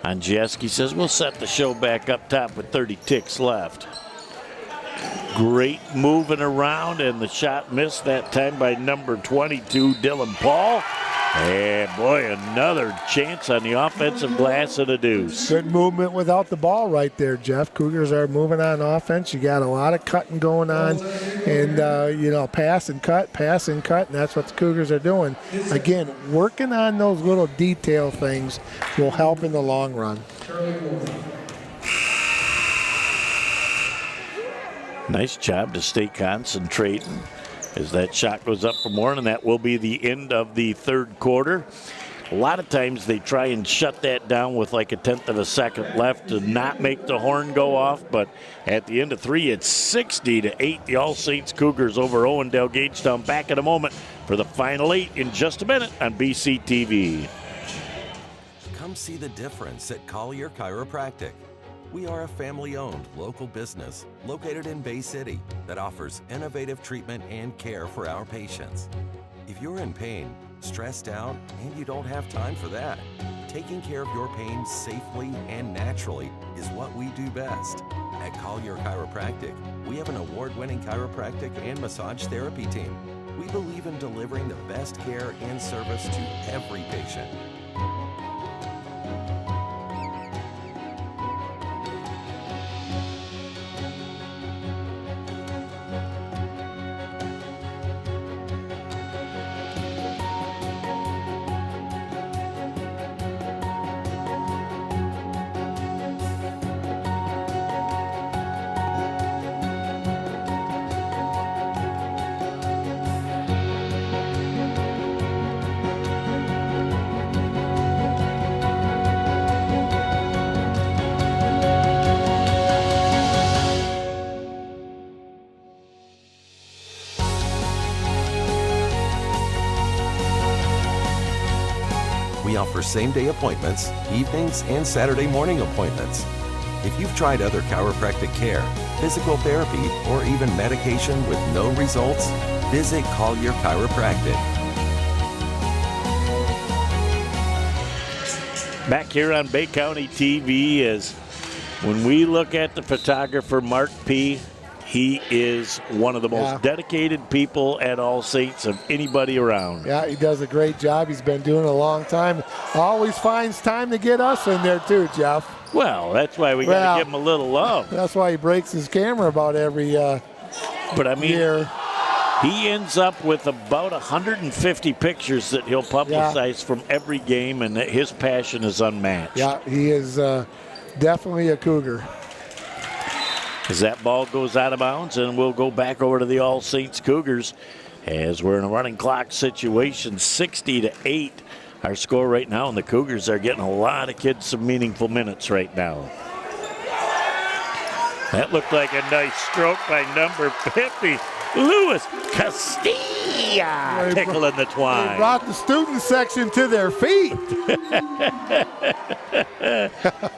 Andrzejewski says we'll set the show back up top with 30 ticks left. Great moving around, and the shot missed that time by number 22, Dylan Paul. And boy, another chance on the offensive glass and a deuce. Good movement without the ball right there, Jeff. Cougars are moving on offense. You got a lot of cutting going on, and pass and cut, and that's what the Cougars are doing. Again, working on those little detail things will help in the long run. Nice job to stay concentrating as that shot goes up from Warren, and that will be the end of the third quarter. A lot of times they try and shut that down with like a tenth of a second left to not make the horn go off, but at the end of 3, it's 60-8. The All Saints Cougars over Owendale-Gagetown. Back in a moment for the final 8 in just a minute on BCTV. Come see the difference at Collier Chiropractic. We are a family-owned local business located in Bay City that offers innovative treatment and care for our patients. If you're in pain, stressed out, and you don't have time for that, taking care of your pain safely and naturally is what we do best. At Collier Chiropractic, we have an award-winning chiropractic and massage therapy team. We believe in delivering the best care and service to every patient. We offer same-day appointments, evenings, and Saturday morning appointments. If you've tried other chiropractic care, physical therapy, or even medication with no results, visit Collier Chiropractic. Back here on Bay County TV is when we look at the photographer, Mark P., he is one of the most dedicated people at All Saints of anybody around. Yeah, he does a great job. He's been doing it a long time. Always finds time to get us in there too, Jeff. Well, that's why we got to give him a little love. That's why he breaks his camera about every year. He ends up with about 150 pictures that he'll publicize from every game, and his passion is unmatched. Yeah, he is definitely a Cougar. As that ball goes out of bounds, and we'll go back over to the All Saints Cougars as we're in a running clock situation, 60-8. Our score right now, and the Cougars are getting a lot of kids some meaningful minutes right now. That looked like a nice stroke by number 50, Luis Castilla, tickling the twine. They brought the student section to their feet.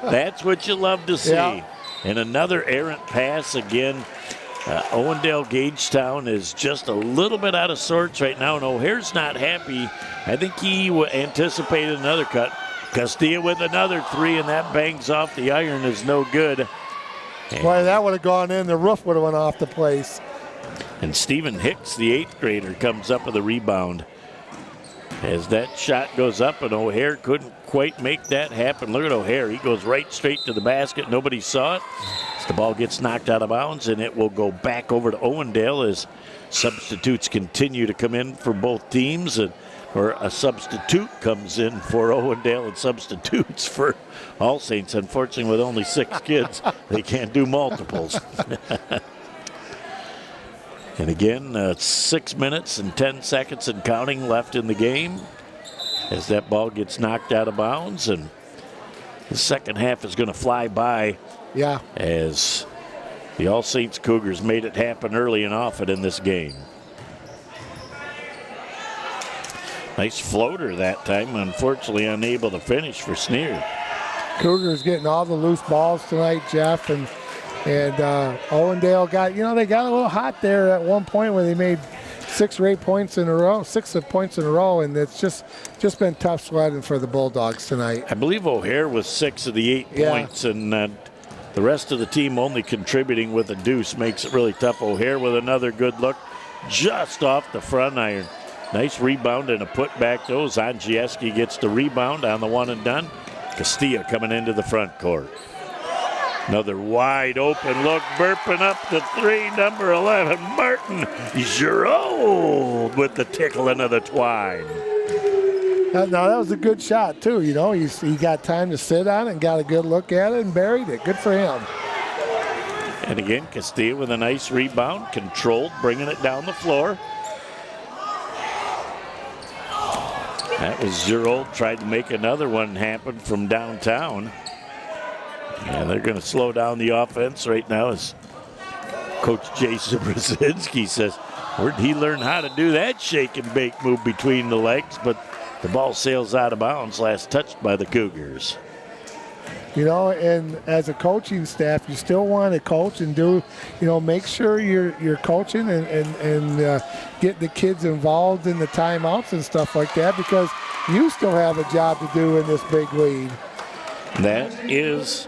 That's what you love to see. Yeah. And another errant pass again. Owendale-Gagetown is just a little bit out of sorts right now, and O'Hare's not happy. I think he anticipated another cut. Castilla with another 3, and that bangs off the iron, is no good. Boy, that would have gone in. The roof would have went off the place. And Stephen Hicks, the 8th grader, comes up with a rebound. As that shot goes up, and O'Hare couldn't quite make that happen. Look at O'Hare. He goes right straight to the basket. Nobody saw it. The ball gets knocked out of bounds, and it will go back over to Owendale as substitutes continue to come in for both teams, or a substitute comes in for Owendale and substitutes for All Saints. Unfortunately, with only 6 kids, they can't do multiples. And again, 6 minutes and 10 seconds and counting left in the game as that ball gets knocked out of bounds, and the second half is going to fly by. Yeah. As the All Saints Cougars made it happen early and often in this game. Nice floater that time, unfortunately unable to finish for Sneer. Cougars getting all the loose balls tonight, Jeff, and Owendale they got a little hot there at one point where they made 6 or 8 points in a row, 6 points in a row, and it's just been tough sledding for the Bulldogs tonight. I believe O'Hare was 6 of the 8 points, and the rest of the team only contributing with a deuce makes it really tough. O'Hare with another good look just off the front iron. Nice rebound and a putback, though. Zangiewski gets the rebound on the one and done. Castilla coming into the front court. Another wide open look, burping up the 3, number 11, Martin Giroud with the tickling of the twine. Now, that was a good shot, too. He got time to sit on it and got a good look at it and buried it. Good for him. And again, Castilla with a nice rebound, controlled, bringing it down the floor. That was Giroud, tried to make another one happen from downtown. And they're going to slow down the offense right now as Coach Jason Brzezinski says, where did he learn how to do that shake and bake move between the legs? But the ball sails out of bounds, last touched by the Cougars. And as a coaching staff, you still want to coach and do, make sure you're coaching and get the kids involved in the timeouts and stuff like that, because you still have a job to do in this big lead. That is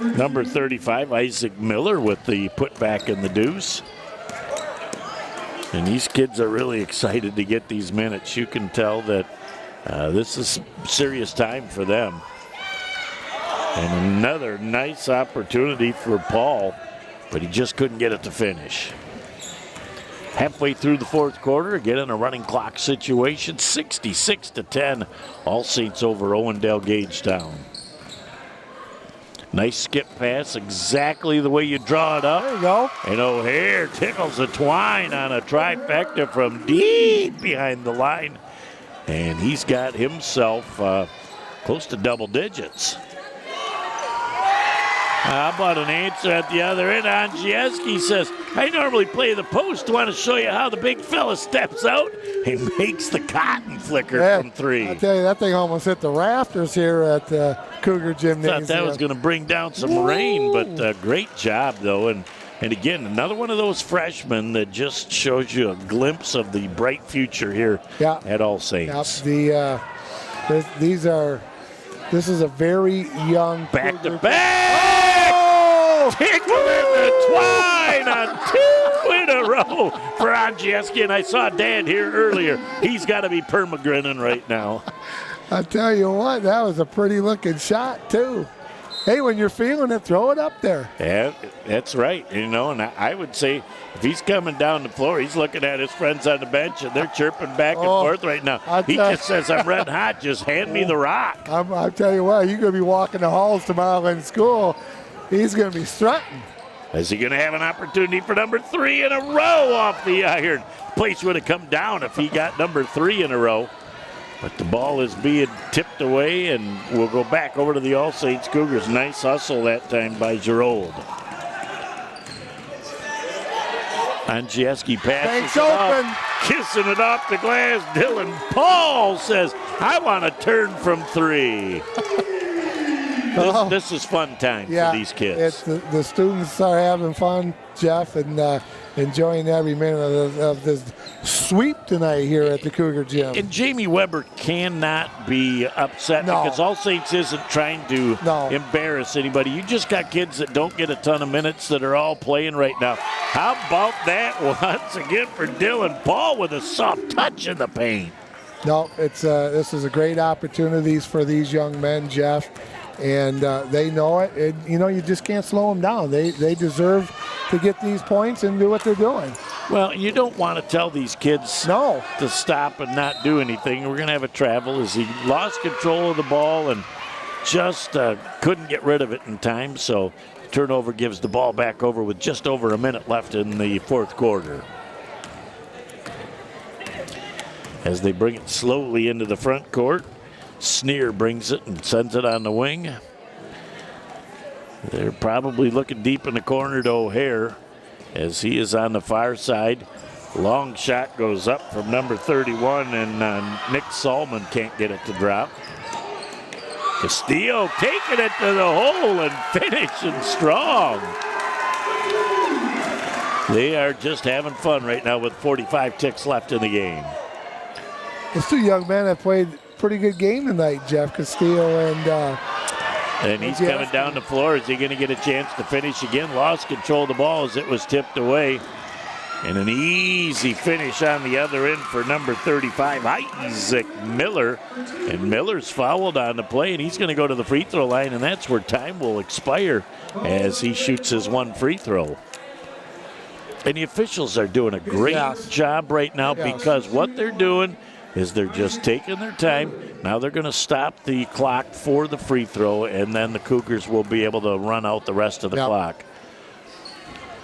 number 35, Isaac Miller, with the putback in the deuce. And these kids are really excited to get these minutes. You can tell that this is serious time for them. And another nice opportunity for Paul, but he just couldn't get it to finish. Halfway through the fourth quarter, again in a running clock situation, 66-10, All Saints over Owendale-Gagetown. Nice skip pass, exactly the way you draw it up. There you go. And O'Hare tickles the twine on a trifecta from deep behind the line. And he's got himself close to double digits. How about an answer at the other end? Angielski says, I normally play the post. Want to show you how the big fella steps out and makes the cotton flicker from 3. I tell you, that thing almost hit the rafters here at Cougar Gymnasium. Thought that was going to bring down some rain, but great job, though. And again, another one of those freshmen that just shows you a glimpse of the bright future here at All Saints. Yep. This is a very young back-to-back. Tickling the twine on 2 in a row for Angielski, and I saw Dan here earlier. He's got to be perma-grinning right now. I tell you what, that was a pretty looking shot too. Hey, when you're feeling it, throw it up there. Yeah, that's right. And I would say if he's coming down the floor, he's looking at his friends on the bench, and they're chirping back and forth right now. He just says, I'm red hot, just hand me the rock. I'll tell you what, you're going to be walking the halls tomorrow in school. He's going to be strutting. Is he going to have an opportunity for number 3 in a row off the iron? Place would have come down if he got number 3 in a row. But the ball is being tipped away, and we'll go back over to the All Saints Cougars. Nice hustle that time by Giroud. Angielski passes it off, kissing it off the glass. Dylan Paul says, I want to turn from 3. This is fun time for these kids. The students are having fun, Jeff, and enjoying every minute of this sweep tonight here at the Cougar Gym. And Jamie Weber cannot be upset because All Saints isn't trying to embarrass anybody. You just got kids that don't get a ton of minutes that are all playing right now. How about that once again for Dylan Paul with a soft touch in the paint? No, this is a great opportunity for these young men, Jeff. and they know it. And, you just can't slow them down. They deserve to get these points and do what they're doing. Well, you don't want to tell these kids to stop and not do anything. We're going to have a travel as he lost control of the ball and just couldn't get rid of it in time. So turnover gives the ball back over with just over a minute left in the fourth quarter. As they bring it slowly into the front court, Sneer brings it and sends it on the wing. They're probably looking deep in the corner to O'Hare as he is on the far side. Long shot goes up from number 31, and Nick Salmon can't get it to drop. Castillo taking it to the hole and finishing strong. They are just having fun right now with 45 ticks left in the game. Those two young men have played a pretty good game tonight, Jeff Castillo and he's coming down the floor. Is he going to get a chance to finish again? Lost control of the ball as it was tipped away. And an easy finish on the other end for number 35, Isaac Miller. And Miller's fouled on the play, and he's going to go to the free throw line, and that's where time will expire as he shoots his one free throw. And the officials are doing a great job right now because what they're doing is they're just taking their time. Now they're going to stop the clock for the free throw, and then the Cougars will be able to run out the rest of the clock.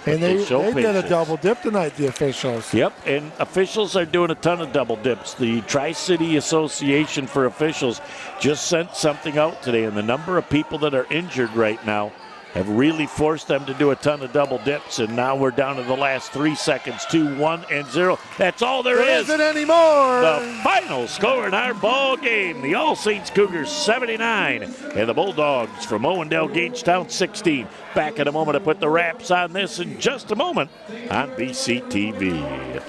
And they did a double dip tonight, the officials. Yep, and officials are doing a ton of double dips. The Tri-City Association for Officials just sent something out today, and the number of people that are injured right now have really forced them to do a ton of double dips, and now we're down to the last 3 seconds, 2, 1, and 0. That's all there is. Isn't anymore. The final score in our ball game, the All Saints Cougars 79, and the Bulldogs from Owendale-Gagetown 16. Back in a moment to put the wraps on this in just a moment on BCTV.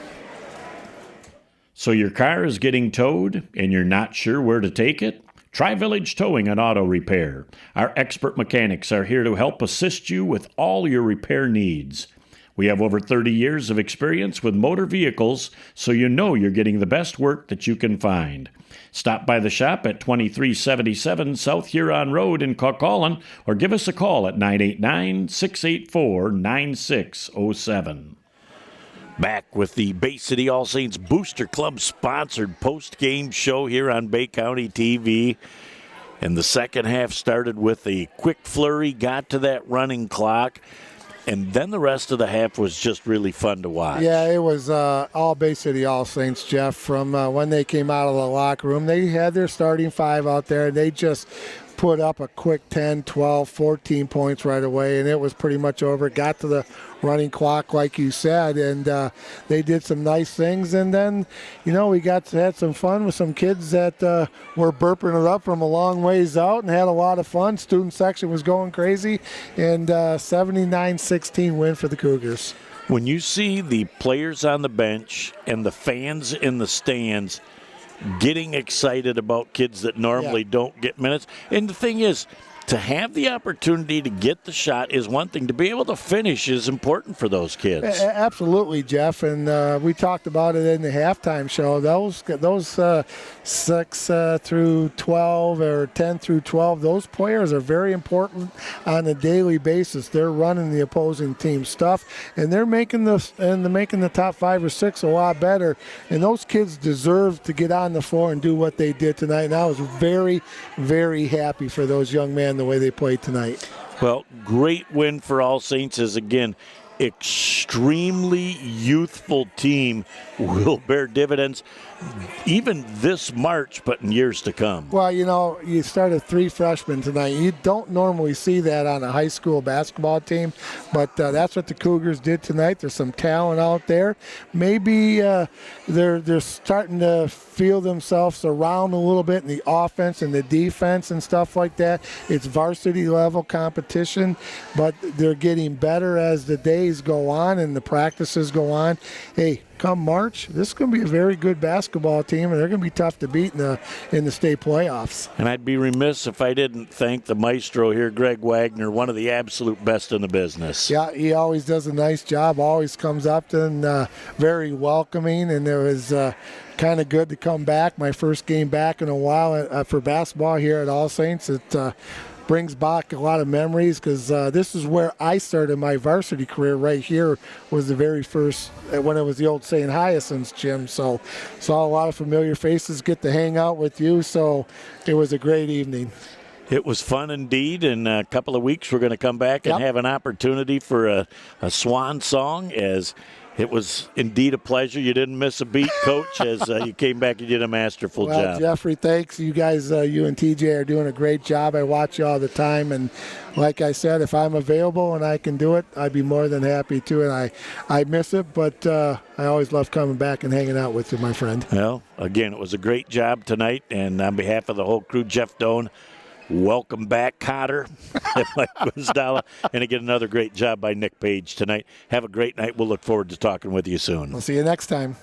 So your car is getting towed and you're not sure where to take it? Tri-Village Towing and Auto Repair. Our expert mechanics are here to help assist you with all your repair needs. We have over 30 years of experience with motor vehicles, so you know you're getting the best work that you can find. Stop by the shop at 2377 South Huron Road in Coquitlam or give us a call at 989-684-9607. Back with the Bay City All Saints Booster Club sponsored post-game show here on Bay County TV. And the second half started with a quick flurry, got to that running clock, and then the rest of the half was just really fun to watch. Yeah, it was all Bay City All Saints, Jeff. From when they came out of the locker room, they had their starting five out there. They just put up a quick 10, 12, 14 points right away, and it was pretty much over. It got to the running clock, like you said, and they did some nice things. And then, we had some fun with some kids that were burping it up from a long ways out and had a lot of fun. Student section was going crazy, and 79-16 win for the Cougars. When you see the players on the bench and the fans in the stands getting excited about kids that normally don't get minutes. And the thing is, to have the opportunity to get the shot is one thing. To be able to finish is important for those kids. Absolutely, Jeff. And we talked about it in the halftime show. Those 6 through 12 or 10 through 12, those players are very important on a daily basis. They're running the opposing team's stuff, and they're making the top 5 or 6 a lot better. And those kids deserve to get on the floor and do what they did tonight. And I was very, very happy for those young men the way they played tonight. Well, great win for All Saints is, again, extremely youthful team will bear dividends even this March, but in years to come. Well, you started 3 freshmen tonight. You don't normally see that on a high school basketball team, but that's what the Cougars did tonight. There's some talent out there. Maybe they're starting to feel themselves around a little bit in the offense and the defense and stuff like that. It's varsity level competition, but they're getting better as the days go on and the practices go on. Hey, come March, this is going to be a very good basketball team, and they're going to be tough to beat in the state playoffs. And I'd be remiss if I didn't thank the maestro here, Greg Wagner, one of the absolute best in the business. Yeah, he always does a nice job, always comes up and very welcoming, and it was kind of good to come back. My first game back in a while for basketball here at All Saints. brings back a lot of memories because this is where I started my varsity career. Right here was the very first, when it was the old St. Hyacinth's gym. So saw a lot of familiar faces, get to hang out with you. So it was a great evening. It was fun indeed. In a couple of weeks, we're going to come back and have an opportunity for a swan song, as it was indeed a pleasure. You didn't miss a beat, Coach, as you came back and did a masterful job. Jeffrey, thanks. You guys, you and TJ are doing a great job. I watch you all the time. And like I said, if I'm available and I can do it, I'd be more than happy to. And I miss it, but I always love coming back and hanging out with you, my friend. Well, again, it was a great job tonight. And on behalf of the whole crew, Jeff Doan, welcome back, Cotter, and Mike Gwizdala, and again, another great job by Nick Page tonight. Have a great night. We'll look forward to talking with you soon. We'll see you next time.